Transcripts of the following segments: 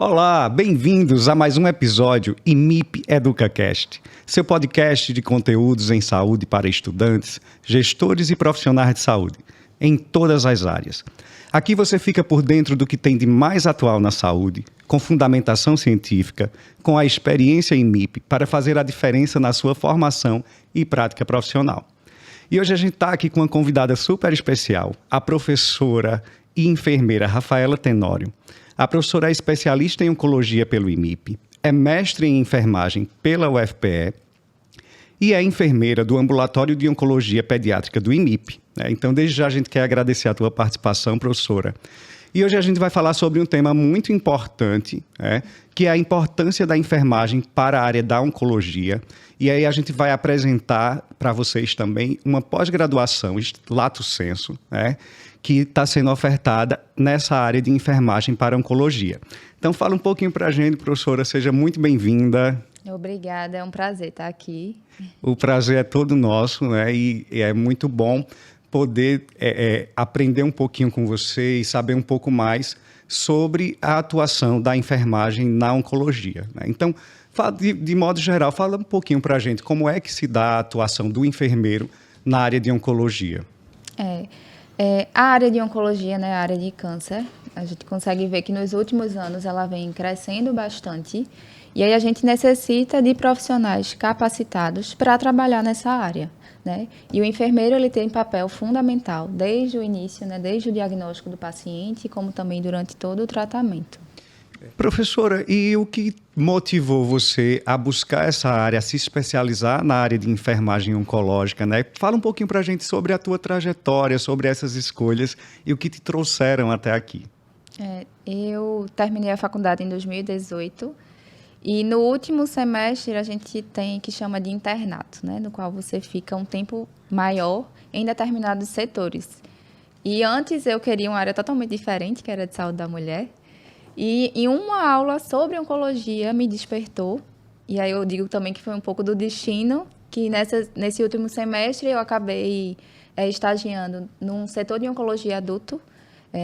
Olá, bem-vindos a mais um episódio IMIP EducaCast, seu podcast de conteúdos em saúde para estudantes, gestores e profissionais de saúde, em todas as áreas. Aqui você fica por dentro do que tem de mais atual na saúde, com fundamentação científica, com a experiência IMIP para fazer a diferença na sua formação e prática profissional. E hoje a gente está aqui com uma convidada super especial, a professora e enfermeira Rafaela Tenório. A professora é especialista em oncologia pelo IMIP, é mestre em enfermagem pela UFPE e é enfermeira do Ambulatório de Oncologia Pediátrica do IMIP. Então, desde já a gente quer agradecer a tua participação, professora. E hoje a gente vai falar sobre um tema muito importante, que é a importância da enfermagem para a área da oncologia. E aí a gente vai apresentar para vocês também uma pós-graduação, lato sensu, que está sendo ofertada nessa área de enfermagem para oncologia. Então, fala um pouquinho para a gente, professora, seja muito bem-vinda. Obrigada, é um prazer estar aqui. O prazer é todo nosso, e é muito bom poder aprender um pouquinho com você e saber um pouco mais sobre a atuação da enfermagem na oncologia. Então, de modo geral, fala um pouquinho para a gente como é que se dá a atuação do enfermeiro na área de oncologia. A área de oncologia, a área de câncer, a gente consegue ver que nos últimos anos ela vem crescendo bastante e aí a gente necessita de profissionais capacitados para trabalhar nessa área. E o enfermeiro ele tem papel fundamental desde o início, desde o diagnóstico do paciente, como também durante todo o tratamento. Professora, e o que motivou você a buscar essa área, a se especializar na área de enfermagem oncológica, Fala um pouquinho para a gente sobre a tua trajetória, sobre essas escolhas e o que te trouxeram até aqui. Eu terminei a faculdade em 2018 e no último semestre a gente tem que chama de internato, no qual você fica um tempo maior em determinados setores. E antes eu queria uma área totalmente diferente, que era de saúde da mulher. E em uma aula sobre oncologia me despertou, e aí eu digo também que foi um pouco do destino, que nesse último semestre eu acabei estagiando num setor de oncologia adulto,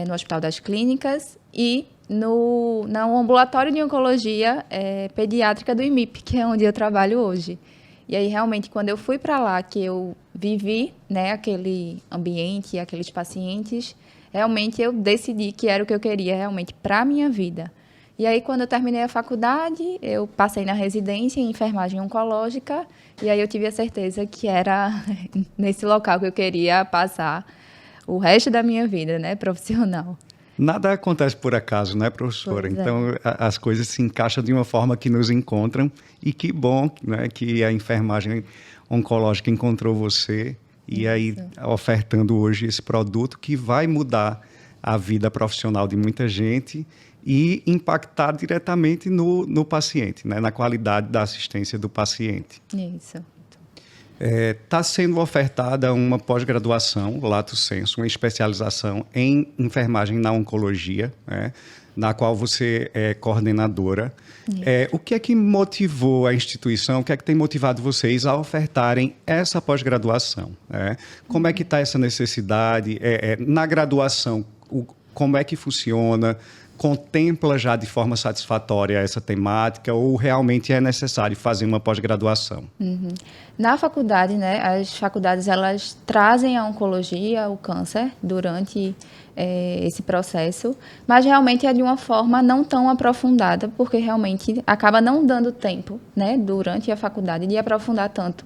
no Hospital das Clínicas, e no ambulatório de oncologia pediátrica do IMIP, que é onde eu trabalho hoje. E aí, realmente, quando eu fui para lá, que eu vivi aquele ambiente, aqueles pacientes, realmente eu decidi que era o que eu queria realmente para a minha vida. E aí, quando eu terminei a faculdade, eu passei na residência em enfermagem oncológica e aí eu tive a certeza que era nesse local que eu queria passar o resto da minha vida, profissional. Nada acontece por acaso, professora? Então, as coisas se encaixam de uma forma que nos encontram e que bom que a enfermagem oncológica encontrou você e aí ofertando hoje esse produto que vai mudar a vida profissional de muita gente e impactar diretamente no paciente, na qualidade da assistência do paciente. Isso. Está sendo ofertada uma pós-graduação, lato sensu, uma especialização em enfermagem na oncologia, na qual você é coordenadora. O que é que motivou a instituição, o que é que tem motivado vocês a ofertarem essa pós-graduação? Como é que está essa necessidade? Na graduação, como é que funciona? Contempla já de forma satisfatória essa temática ou realmente é necessário fazer uma pós-graduação? Na faculdade, as faculdades elas trazem a oncologia, o câncer, durante esse processo, mas realmente é de uma forma não tão aprofundada, porque realmente acaba não dando tempo, durante a faculdade, de aprofundar tanto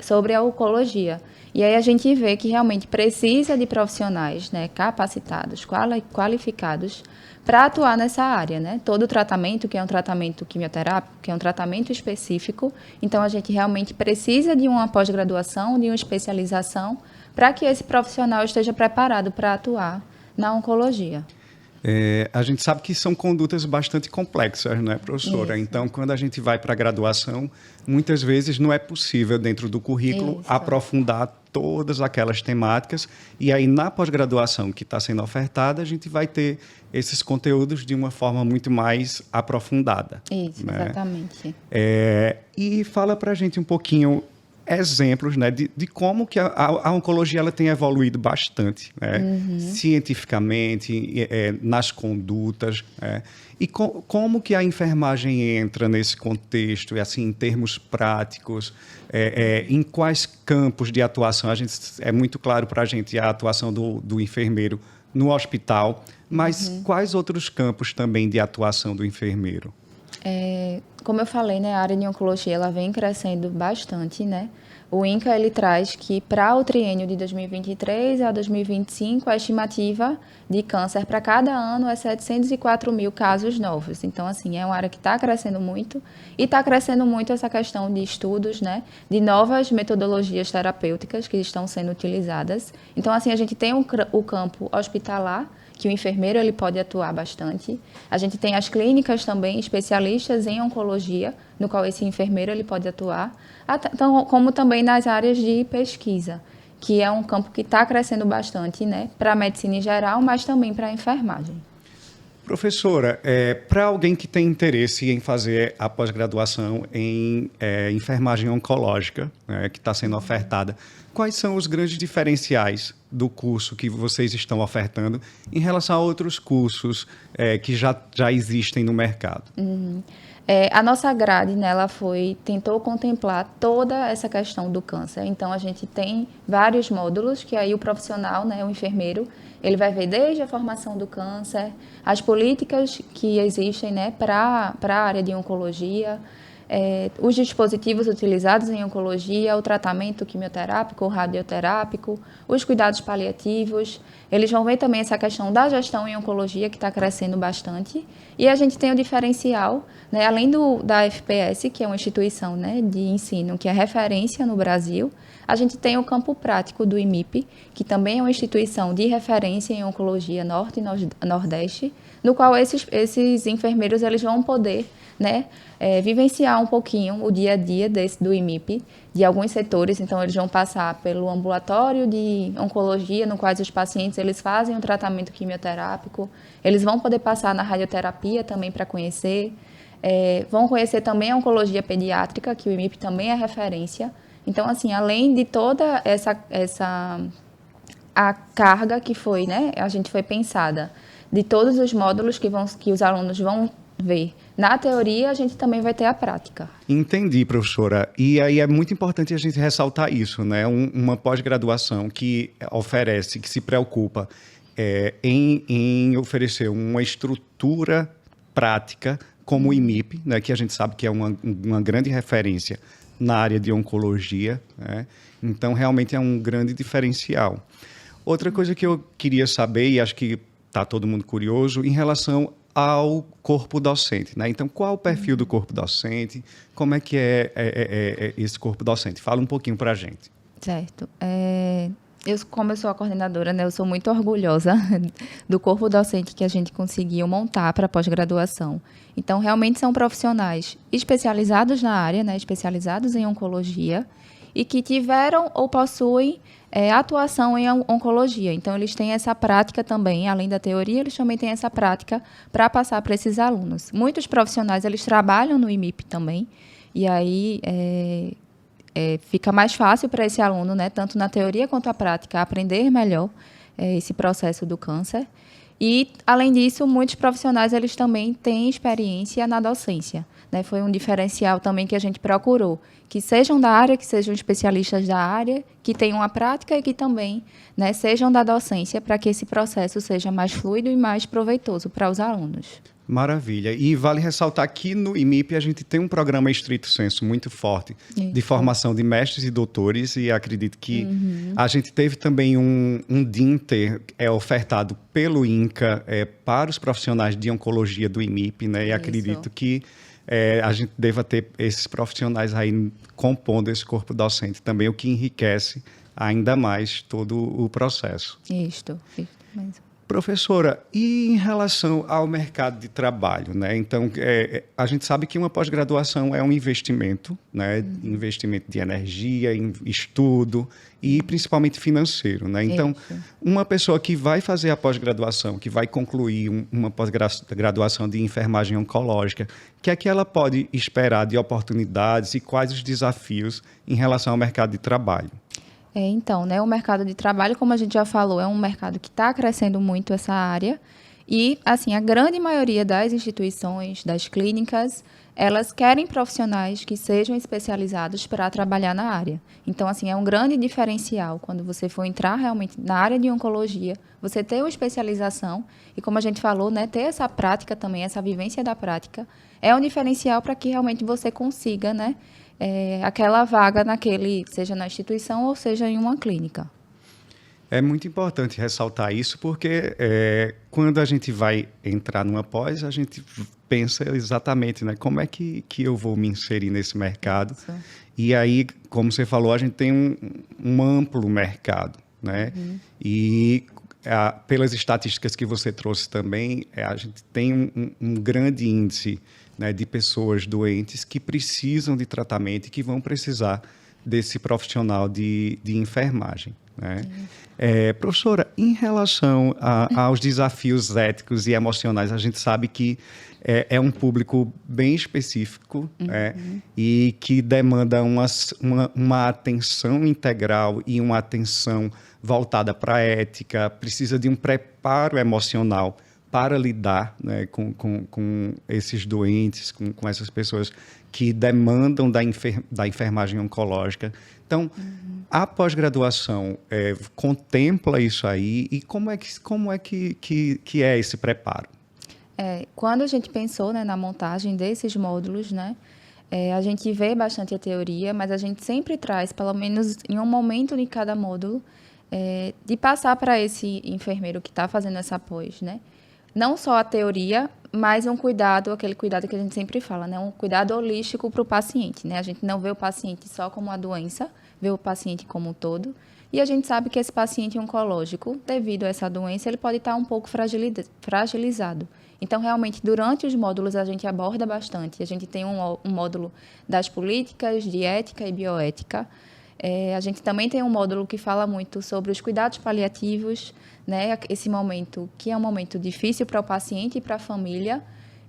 sobre a oncologia. E aí a gente vê que realmente precisa de profissionais capacitados, qualificados, para atuar nessa área, Todo o tratamento, que é um tratamento quimioterápico, que é um tratamento específico, então a gente realmente precisa de uma pós-graduação, de uma especialização, para que esse profissional esteja preparado para atuar na oncologia. A gente sabe que são condutas bastante complexas, professora? Isso. Então, quando a gente vai para a graduação, muitas vezes não é possível, dentro do currículo, aprofundar todas aquelas temáticas. E aí, na pós-graduação que está sendo ofertada, a gente vai ter esses conteúdos de uma forma muito mais aprofundada. Isso, exatamente. E fala para a gente um pouquinho exemplos, né, de como que a oncologia ela tem evoluído bastante, né, cientificamente, nas condutas, e como que a enfermagem entra nesse contexto, e assim, em termos práticos, em quais campos de atuação. É muito claro para a gente a atuação do enfermeiro no hospital, mas quais outros campos também de atuação do enfermeiro? Como eu falei, né, a área de oncologia ela vem crescendo bastante, né? O INCA ele traz que para o triênio de 2023 a 2025 a estimativa de câncer para cada ano é 704 mil casos novos. Então, assim, é uma área que está crescendo muito e está crescendo muito essa questão de estudos, né, de novas metodologias terapêuticas que estão sendo utilizadas. Então, assim, a gente tem o campo hospitalar, que o enfermeiro ele pode atuar bastante. A gente tem as clínicas também, especialistas em oncologia, no qual esse enfermeiro ele pode atuar, como também nas áreas de pesquisa, que é um campo que está crescendo bastante, né, para a medicina em geral, mas também para a enfermagem. Professora, para alguém que tem interesse em fazer a pós-graduação em enfermagem oncológica, né, que está sendo ofertada, quais são os grandes diferenciais do curso que vocês estão ofertando em relação a outros cursos que já existem no mercado? A nossa grade, né, ela tentou contemplar toda essa questão do câncer. Então, a gente tem vários módulos que aí o profissional, né, o enfermeiro, ele vai ver desde a formação do câncer, as políticas que existem, né, para a área de oncologia, os dispositivos utilizados em oncologia, o tratamento quimioterápico, radioterápico, os cuidados paliativos. Eles vão ver também essa questão da gestão em oncologia, que está crescendo bastante. E a gente tem o diferencial, né, além da FPS, que é uma instituição, né, de ensino que é referência no Brasil, a gente tem o campo prático do IMIP, que também é uma instituição de referência em oncologia norte e nordeste, no qual esses enfermeiros eles vão poder, né, vivenciar um pouquinho o dia a dia do IMIP, de alguns setores. Então, eles vão passar pelo ambulatório de oncologia, no qual os pacientes eles fazem um tratamento quimioterápico, eles vão poder passar na radioterapia também para conhecer, vão conhecer também a oncologia pediátrica, que o IMIP também é referência. Então, assim, além de toda a carga que foi, né, a gente foi pensada, de todos os módulos que os alunos vão ver. Na teoria, a gente também vai ter a prática. Entendi, professora. E aí é muito importante a gente ressaltar isso, né? Uma pós-graduação que oferece, que se preocupa em oferecer uma estrutura prática como o IMIP, né? Que a gente sabe que é uma grande referência na área de oncologia, né? Então, realmente é um grande diferencial. Outra coisa que eu queria saber, e acho que está todo mundo curioso, em relação ao corpo docente, né? Então, qual o perfil do corpo docente? Como é que é esse corpo docente? Fala um pouquinho para a gente. Certo. Como eu sou a coordenadora, né, eu sou muito orgulhosa do corpo docente que a gente conseguiu montar para pós-graduação. Então, realmente são profissionais especializados na área, né, especializados em oncologia, e que tiveram ou possuem atuação em oncologia. Então, eles têm essa prática também, além da teoria, eles também têm essa prática para passar para esses alunos. Muitos profissionais, eles trabalham no IMIP também, e aí fica mais fácil para esse aluno, né, tanto na teoria quanto na prática, aprender melhor esse processo do câncer. E, além disso, muitos profissionais eles também têm experiência na docência, né? Foi um diferencial também que a gente procurou, que sejam da área, que sejam especialistas da área, que tenham a prática e que também, né, sejam da docência, para que esse processo seja mais fluido e mais proveitoso para os alunos. Maravilha. E vale ressaltar que no IMIP a gente tem um programa estrito sensu muito forte de formação de mestres e doutores, e acredito que a gente teve também um DINTER ofertado pelo INCA para os profissionais de oncologia do IMIP, né? E acredito que a gente deva ter esses profissionais aí compondo esse corpo docente também, o que enriquece ainda mais todo o processo. Isto. Professora, e em relação ao mercado de trabalho, né? Então, a gente sabe que uma pós-graduação é um investimento, né? Investimento de energia, em estudo e principalmente financeiro, né? Então, Isso. uma pessoa que vai fazer a pós-graduação, que vai concluir uma pós-graduação de enfermagem oncológica, o que é que ela pode esperar de oportunidades e quais os desafios em relação ao mercado de trabalho? Então, né, o mercado de trabalho, como a gente já falou, é um mercado que está crescendo muito essa área. E, assim, a grande maioria das instituições, das clínicas, elas querem profissionais que sejam especializados para trabalhar na área. Então, assim, é um grande diferencial quando você for entrar realmente na área de oncologia, você ter uma especialização e, como a gente falou, né, ter essa prática também, essa vivência da prática, é um diferencial para que realmente você consiga, né, aquela vaga naquele, seja na instituição ou seja em uma clínica. É muito importante ressaltar isso, porque quando a gente vai entrar numa pós, a gente pensa exatamente, né, como é que eu vou me inserir nesse mercado. Isso. E aí, como você falou, a gente tem um amplo mercado, né? E pelas estatísticas que você trouxe também, a gente tem um grande índice, né, de pessoas doentes que precisam de tratamento e que vão precisar desse profissional de enfermagem, né? Professora, em relação aos desafios éticos e emocionais, a gente sabe que é um público bem específico, né, e que demanda uma atenção integral e uma atenção voltada para a ética, precisa de um preparo emocional para lidar, né, com esses doentes, com essas pessoas que demandam da enfermagem oncológica. Então, a pós-graduação contempla isso aí, e como é que é esse preparo? Quando a gente pensou, né, na montagem desses módulos, né, a gente vê bastante a teoria, mas a gente sempre traz, pelo menos em um momento de cada módulo, de passar para esse enfermeiro que está fazendo essa pós, né, não só a teoria, mas um cuidado, aquele cuidado que a gente sempre fala, né? Um cuidado holístico para o paciente, né? A gente não vê o paciente só como uma doença, vê o paciente como um todo. E a gente sabe que esse paciente oncológico, devido a essa doença, ele pode estar um pouco fragilizado. Então, realmente, durante os módulos, a gente aborda bastante. A gente tem um módulo das políticas de ética e bioética. A gente também tem um módulo que fala muito sobre os cuidados paliativos, né? Esse momento que é um momento difícil para o paciente e para a família.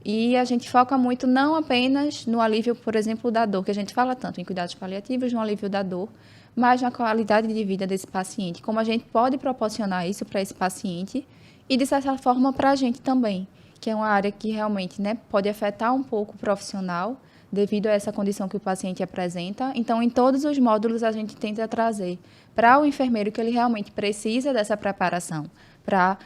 E a gente foca muito não apenas no alívio, por exemplo, da dor, que a gente fala tanto em cuidados paliativos, no alívio da dor, mas na qualidade de vida desse paciente. Como a gente pode proporcionar isso para esse paciente e, de certa forma, para a gente também, que é uma área que realmente, né, pode afetar um pouco o profissional, devido a essa condição que o paciente apresenta. Então, em todos os módulos, a gente tenta trazer para o enfermeiro que ele realmente precisa dessa preparação para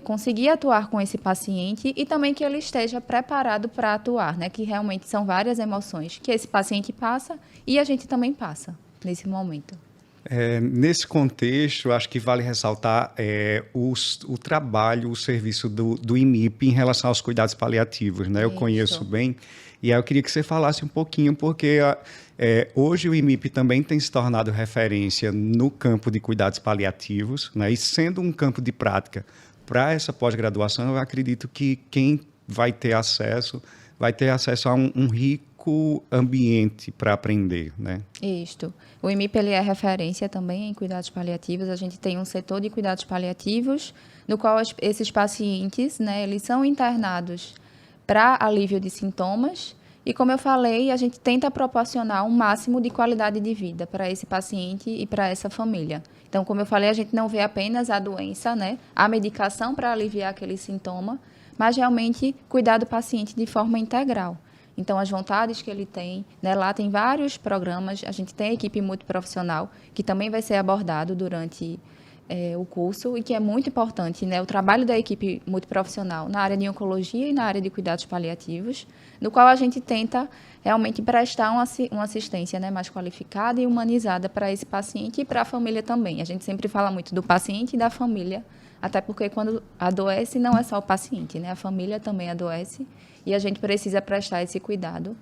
conseguir atuar com esse paciente e também que ele esteja preparado para atuar, né? Que realmente são várias emoções que esse paciente passa e a gente também passa nesse momento. Nesse contexto, acho que vale ressaltar o trabalho, o serviço do IMIP em relação aos cuidados paliativos, né? Eu conheço bem, e aí eu queria que você falasse um pouquinho, porque hoje o IMIP também tem se tornado referência no campo de cuidados paliativos, né? E sendo um campo de prática para essa pós-graduação, eu acredito que quem vai ter acesso a um rico ambiente para aprender, né? Isto. O IMIP ele é referência também em cuidados paliativos. A gente tem um setor de cuidados paliativos, no qual esses pacientes, né, eles são internados para alívio de sintomas. E, como eu falei, a gente tenta proporcionar um máximo de qualidade de vida para esse paciente e para essa família. Então, como eu falei, a gente não vê apenas a doença, né, a medicação para aliviar aquele sintoma, mas realmente cuidar do paciente de forma integral. Então, as vontades que ele tem, né, lá tem vários programas, a gente tem a equipe multiprofissional, que também vai ser abordado durante o curso, e que é muito importante, né, o trabalho da equipe multiprofissional na área de oncologia e na área de cuidados paliativos, no qual a gente tenta realmente prestar uma assistência, né, mais qualificada e humanizada para esse paciente e para a família também. A gente sempre fala muito do paciente e da família, até porque quando adoece não é só o paciente, né, a família também adoece, e a gente precisa prestar esse cuidado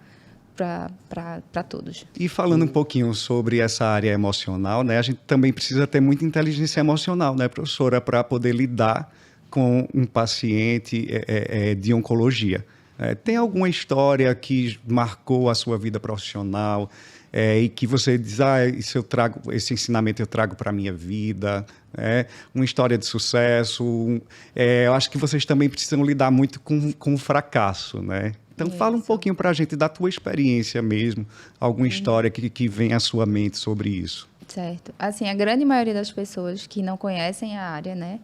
para todos. E falando um pouquinho sobre essa área emocional, né, a gente também precisa ter muita inteligência emocional, né, professora, para poder lidar com um paciente de oncologia? Tem alguma história que marcou a sua vida profissional e que você diz, esse ensinamento eu trago para a minha vida, uma história de sucesso? Eu acho que vocês também precisam lidar muito com o fracasso, né? Então, fala um pouquinho para a gente da tua experiência mesmo, alguma história que vem à sua mente sobre isso. Certo. Assim, a grande maioria das pessoas que não conhecem a área, né,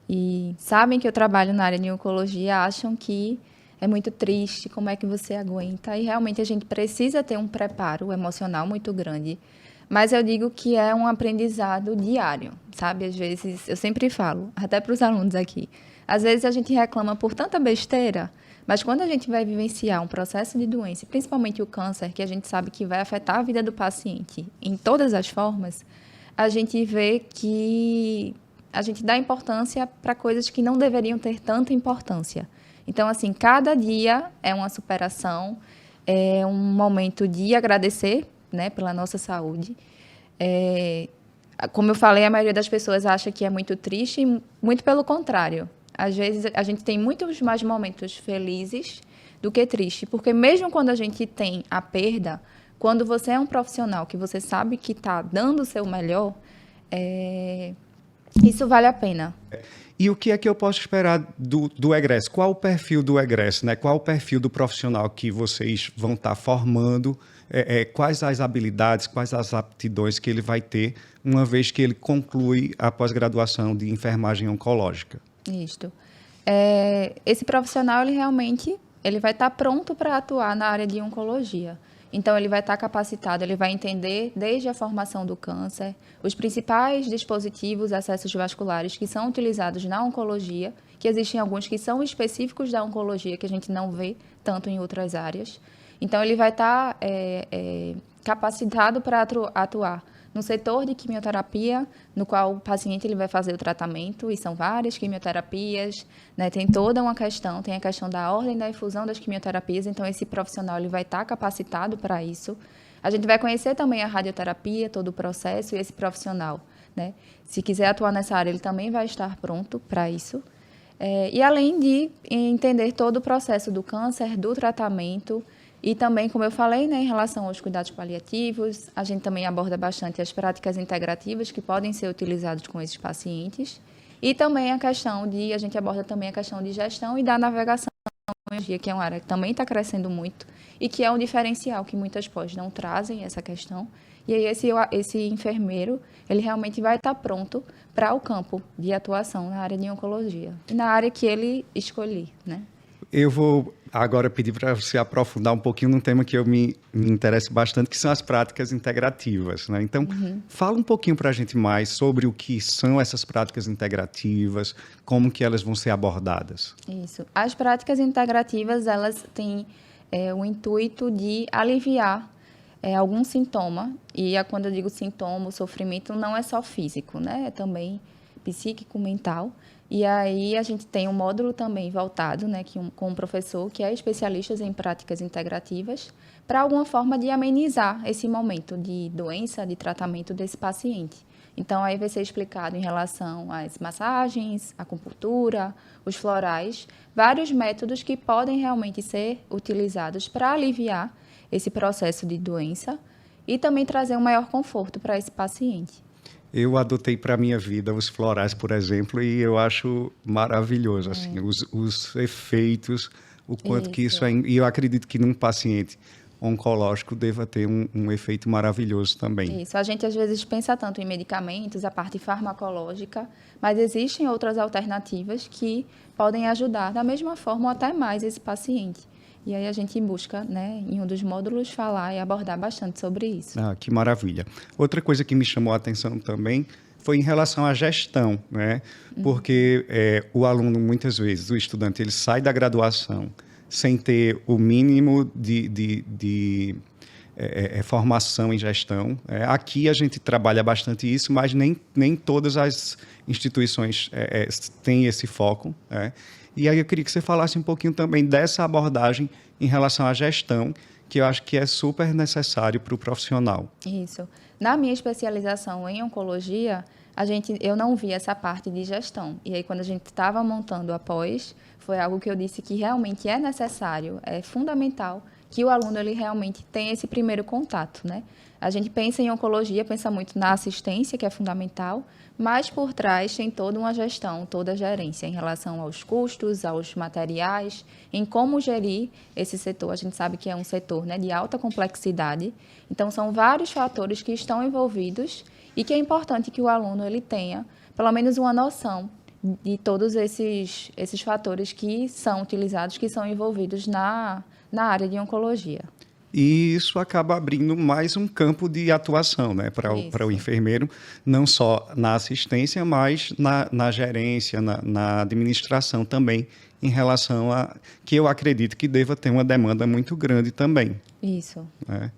e sabem que eu trabalho na área de oncologia, acham que é muito triste, como é que você aguenta? E realmente a gente precisa ter um preparo emocional muito grande. Mas eu digo que é um aprendizado diário, sabe? Às vezes, eu sempre falo, até para os alunos aqui, às vezes a gente reclama por tanta besteira, mas quando a gente vai vivenciar um processo de doença, principalmente o câncer, que a gente sabe que vai afetar a vida do paciente em todas as formas, a gente vê que a gente dá importância para coisas que não deveriam ter tanta importância. Então, assim, cada dia é uma superação, é um momento de agradecer, né, pela nossa saúde. Como eu falei, a maioria das pessoas acha que é muito triste, e muito pelo contrário. Às vezes, a gente tem muitos mais momentos felizes do que tristes, porque mesmo quando a gente tem a perda, quando você é um profissional que você sabe que está dando o seu melhor, isso vale a pena. E o que é que eu posso esperar do egresso? Qual o perfil do egresso, né? Qual o perfil do profissional que vocês vão estar formando? Quais as habilidades, quais as aptidões que ele vai ter uma vez que ele conclui a pós-graduação de enfermagem oncológica? Isto. Esse profissional, ele vai estar pronto para atuar na área de oncologia. Então, ele vai estar capacitado, ele vai entender desde a formação do câncer, os principais dispositivos, acessos vasculares que são utilizados na oncologia, que existem alguns que são específicos da oncologia, que a gente não vê tanto em outras áreas. Então, ele vai estar capacitado para atuar no setor de quimioterapia, no qual o paciente ele vai fazer o tratamento, e são várias quimioterapias, né? Tem toda uma questão, tem a questão da ordem da infusão das quimioterapias, então esse profissional ele vai estar capacitado para isso. A gente vai conhecer também a radioterapia, todo o processo, e esse profissional, né? Se quiser atuar nessa área, ele também vai estar pronto para isso. E além de entender todo o processo do câncer, do tratamento, e também, como eu falei, né, em relação aos cuidados paliativos, a gente também aborda bastante as práticas integrativas que podem ser utilizadas com esses pacientes. E também a gente aborda também a questão de gestão e da navegação, que é uma área que também está crescendo muito e que é um diferencial que muitas pós não trazem essa questão. E aí esse enfermeiro, ele realmente vai estar pronto para o campo de atuação na área de oncologia e na área que ele escolher, né? Eu vou agora pedir para você aprofundar um pouquinho num tema que eu me interesso bastante, que são as práticas integrativas, né? Então, fala um pouquinho para a gente mais sobre o que são essas práticas integrativas, como que elas vão ser abordadas. Isso. As práticas integrativas, elas têm o intuito de aliviar algum sintoma, e quando eu digo sintoma, o sofrimento não é só físico, né? É também psíquico, mental. E aí a gente tem um módulo também voltado, né, com um professor que é especialista em práticas integrativas, para alguma forma de amenizar esse momento de doença, de tratamento desse paciente. Então, aí vai ser explicado em relação às massagens, acupuntura, os florais, vários métodos que podem realmente ser utilizados para aliviar esse processo de doença e também trazer um maior conforto para esse paciente. Eu adotei para a minha vida os florais, por exemplo, e eu acho maravilhoso, assim, os efeitos, o quanto que isso é... E eu acredito que num paciente oncológico deva ter um efeito maravilhoso também. Isso, a gente às vezes pensa tanto em medicamentos, a parte farmacológica, mas existem outras alternativas que podem ajudar da mesma forma ou até mais esse paciente. E aí a gente busca, né, em um dos módulos, falar e abordar bastante sobre isso. Ah, que maravilha. Outra coisa que me chamou a atenção também foi em relação à gestão, né? Porque o aluno, muitas vezes, o estudante, ele sai da graduação sem ter o mínimo de formação em gestão. Aqui a gente trabalha bastante isso, mas nem todas as instituições têm esse foco, né? E aí eu queria que você falasse um pouquinho também dessa abordagem em relação à gestão, que eu acho que é super necessário para o profissional. Isso. Na minha especialização em oncologia, eu não vi essa parte de gestão. E aí, quando a gente estava montando a pós, foi algo que eu disse que realmente é necessário, é fundamental que o aluno ele realmente tenha esse primeiro contato, né? A gente pensa em oncologia, pensa muito na assistência, que é fundamental, mas por trás tem toda uma gestão, toda a gerência em relação aos custos, aos materiais, em como gerir esse setor. A gente sabe que é um setor, né, de alta complexidade, então são vários fatores que estão envolvidos e que é importante que o aluno ele tenha pelo menos uma noção de todos esses fatores que são utilizados, que são envolvidos na área de oncologia. E isso acaba abrindo mais um campo de atuação, né, para o enfermeiro, não só na assistência, mas na gerência, na administração também, em relação a que eu acredito que deva ter uma demanda muito grande também. Isso. Né?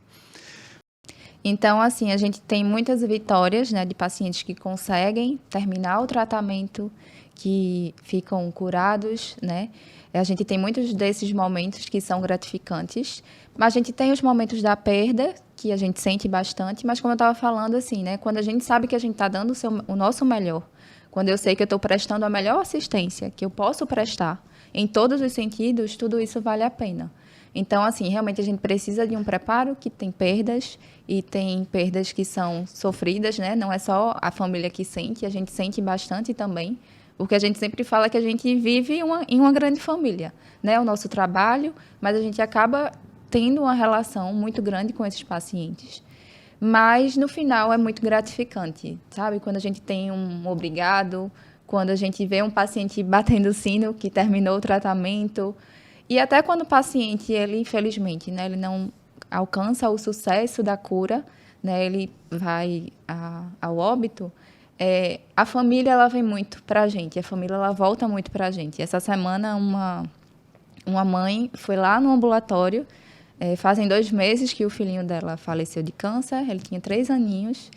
Então, assim, a gente tem muitas vitórias, né, de pacientes que conseguem terminar o tratamento, que ficam curados, né? A gente tem muitos desses momentos que são gratificantes, mas a gente tem os momentos da perda, que a gente sente bastante, mas como eu estava falando, assim, né, quando a gente sabe que a gente está dando o nosso melhor, quando eu sei que eu estou prestando a melhor assistência que eu posso prestar, em todos os sentidos, tudo isso vale a pena. Então, assim, realmente a gente precisa de um preparo que tem perdas, e tem perdas que são sofridas, né? Não é só a família que sente, a gente sente bastante também, porque a gente sempre fala que a gente vive em uma grande família, né? O nosso trabalho, mas a gente acaba tendo uma relação muito grande com esses pacientes. Mas, no final, é muito gratificante, sabe? Quando a gente tem um obrigado, quando a gente vê um paciente batendo o sino que terminou o tratamento, e até quando o paciente, ele, infelizmente, né, ele não alcança o sucesso da cura, né, ele vai ao óbito, a família ela vem muito para a gente, a família ela volta muito para a gente. Essa semana, uma mãe foi lá no ambulatório, fazem 2 meses que o filhinho dela faleceu de câncer, ele tinha 3 aninhos,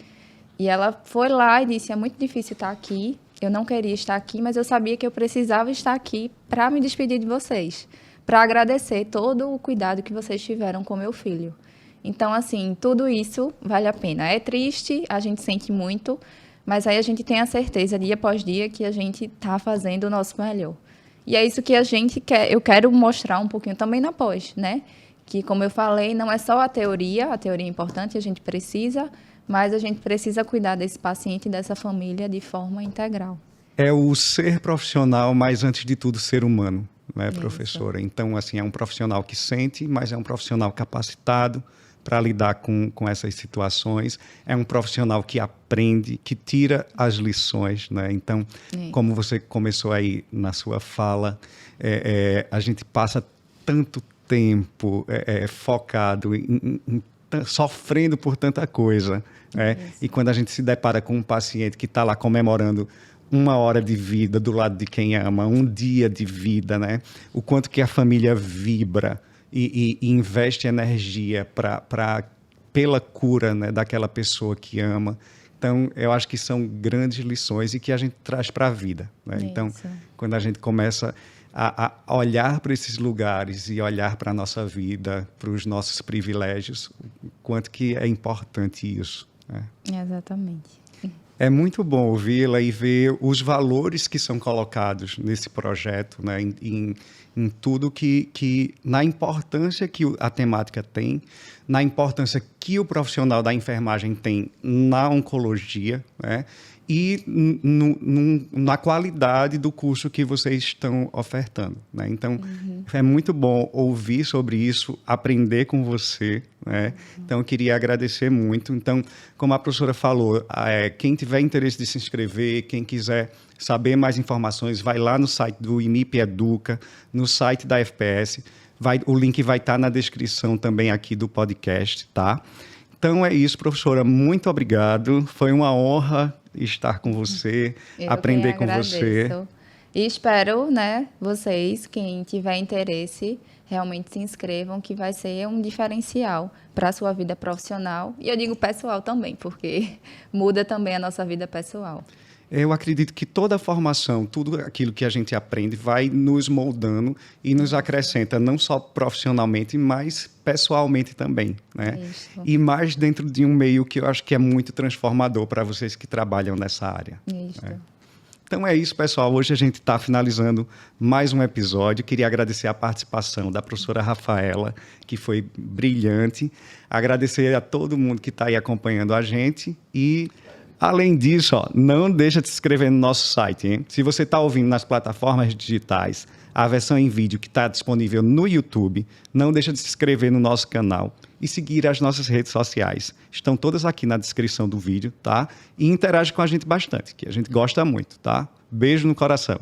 e ela foi lá e disse, é muito difícil estar aqui, eu não queria estar aqui, mas eu sabia que eu precisava estar aqui para me despedir de vocês, para agradecer todo o cuidado que vocês tiveram com meu filho. Então, assim, tudo isso vale a pena. É triste, a gente sente muito, mas aí a gente tem a certeza, dia após dia, que a gente está fazendo o nosso melhor. E é isso que a gente quer, eu quero mostrar um pouquinho também na pós, né? Que, como eu falei, não é só a teoria é importante, a gente precisa, mas a gente precisa cuidar desse paciente e dessa família de forma integral. É o ser profissional, mas antes de tudo ser humano, né, Isso. professora? Então, assim, é um profissional que sente, mas é um profissional capacitado para lidar com essas situações. É um profissional que aprende, que tira as lições, né? Então, como você começou aí na sua fala, a gente passa tanto tempo focado sofrendo por tanta coisa, né? E quando a gente se depara com um paciente que está lá comemorando 1 hora de vida do lado de quem ama, 1 dia de vida, né? O quanto que a família vibra e investe energia pela cura, né, daquela pessoa que ama. Então, eu acho que são grandes lições e que a gente traz para a vida, né? Então, quando a gente começa a olhar para esses lugares e olhar para a nossa vida, para os nossos privilégios, o quanto que é importante isso, né? Exatamente. É muito bom ouvi-la e ver os valores que são colocados nesse projeto, né, em tudo na importância que a temática tem, na importância que o profissional da enfermagem tem na oncologia, né, e na qualidade do curso que vocês estão ofertando, né? Então, é muito bom ouvir sobre isso, aprender com você, né? Então, eu queria agradecer muito. Então, como a professora falou, quem tiver interesse de se inscrever, quem quiser saber mais informações, vai lá no site do IMIP Educa, no site da FPS. O link vai estar na descrição também aqui do podcast, tá? Então, é isso, professora. Muito obrigado. Foi uma honra estar com você, aprender com você. E espero, né, vocês, quem tiver interesse, realmente se inscrevam, que vai ser um diferencial para a sua vida profissional. E eu digo pessoal também, porque muda também a nossa vida pessoal. Eu acredito que toda a formação, tudo aquilo que a gente aprende vai nos moldando e nos acrescenta não só profissionalmente, mas pessoalmente também, né? Isso. E mais dentro de um meio que eu acho que é muito transformador para vocês que trabalham nessa área. Isso. Então é isso, pessoal. Hoje a gente está finalizando mais um episódio. Queria agradecer a participação da professora Rafaela, que foi brilhante. Agradecer a todo mundo que está aí acompanhando a gente e... Além disso, não deixa de se inscrever no nosso site, hein? Se você está ouvindo nas plataformas digitais, a versão em vídeo que está disponível no YouTube, não deixa de se inscrever no nosso canal e seguir as nossas redes sociais. Estão todas aqui na descrição do vídeo, tá? E interage com a gente bastante, que a gente gosta muito, tá? Beijo no coração.